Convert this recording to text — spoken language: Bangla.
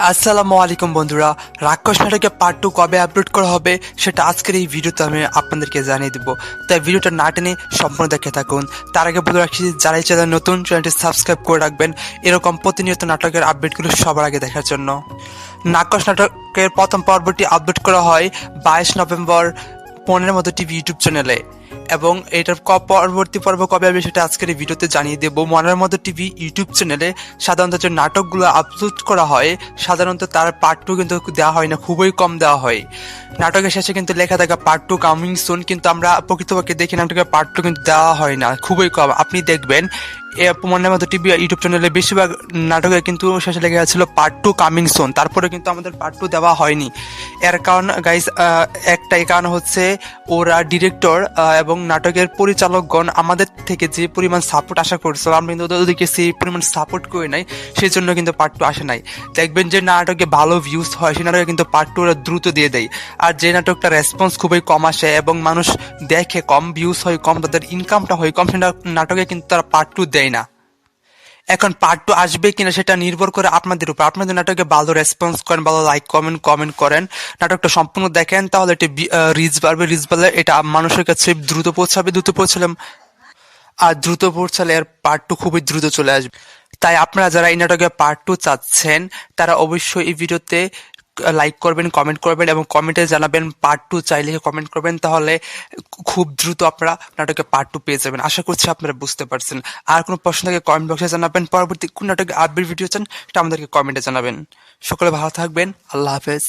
আসসালামু আলাইকুম বন্ধুরা, রাক্ষস নাটকে পার্ট 2 কবে আপলোড করা হবে সেটা আজকের এই ভিডিওতে আমি আপনাদেরকে জানিয়ে দেবো। তাই ভিডিওটা না টেনে সম্পূর্ণ দেখে থাকুন। তার আগে বলে রাখছি, যারা এই চ্যানেল নতুন, চ্যানেলটি সাবস্ক্রাইব করে রাখবেন এরকম প্রতিনিয়ত নাটকের আপডেটগুলো সবার আগে দেখার জন্য। রাক্ষস নাটকের প্রথম পর্বটি আপলোড করা হয় 22 নভেম্বর 15 মতো টিভি ইউটিউব চ্যানেলে, এবং এটার পরবর্তী পর্ব কবে হবে সেটা আজকের এই ভিডিওতে জানিয়ে দেবো। মনের মতো টিভি ইউটিউব চ্যানেলে সাধারণত যে নাটকগুলো আপলোড করা হয় সাধারণত তার পার্ট 2 কিন্তু দেওয়া হয় না, খুবই কম দেওয়া হয়। নাটকের শেষে কিন্তু লেখা থাকে পার্ট 2 কামিং সুন, কিন্তু আমরা প্রকৃতপক্ষে দেখি নাটকের পার্ট 2 কিন্তু দেওয়া হয় না, খুবই কম। আপনি দেখবেন মনের মতো টিভি ইউটিউব চ্যানেলে বেশিরভাগ নাটকে কিন্তু শেষে লেগে গেছিল পার্ট 2 কামিং সুন, তারপরে কিন্তু আমাদের পার্ট 2 দেওয়া হয়নি। এর কারণ গাইজ একটাই কারণ হচ্ছে, ওরা ডিরেক্টর এবং নাটকের পরিচালকগণ আমাদের থেকে যে পরিমাণ সাপোর্ট আশা করছিল আমরা কিন্তু ওদেরকে সেই পরিমাণ সাপোর্ট করে নাই, সেই জন্য কিন্তু পার্ট 2 আসে নাই। দেখবেন যে নাটকে ভালো ভিউজ হয় সেই নাটকে কিন্তু পার্ট 2 ওরা দ্রুত দিয়ে দেয়, আর যে নাটকটা রেসপন্স খুবই কম আসে এবং মানুষ দেখে কম, ভিউজ হয় কম, তাদের ইনকামটা হয় কম, সেই নাটকে কিন্তু তারা পার্ট 2 দেয় না। এখন পার্ট 2 আসবে কিনা সেটা নির্ভর করে আপনাদের উপর। আপনাদের নাটকে ভালো রেসপন্স করেন, ভালো লাইক কমেন্ট করেন, নাটকটা সম্পূর্ণ দেখেন, তাহলে এটা রিচ বাড়বে, রিচ বাড়লে এটা মানুষের কাছে দ্রুত পৌঁছালে আর দ্রুত পৌঁছালে এর পার্ট 2 খুবই দ্রুত চলে আসবে। তাই আপনারা যারা এই নাটকে পার্ট 2 চাচ্ছেন তারা অবশ্যই এই ভিডিওতে লাইক করবেন, কমেন্ট করবেন এবং কমেন্টে জানাবেন পার্ট 2 চাইলে কমেন্ট করবেন, তাহলে খুব দ্রুত আপনারা নাটকে পার্ট 2 পেয়ে যাবেন। আশা করছি আপনারা বুঝতে পারছেন। আর কোনো প্রশ্ন থাকে কমেন্ট বক্সে জানাবেন। পরবর্তী কোন নাটকে আপডেট ভিডিও চান সেটা আমাদেরকে কমেন্টে জানাবেন। সকলে ভালো থাকবেন। আল্লাহ হাফেজ।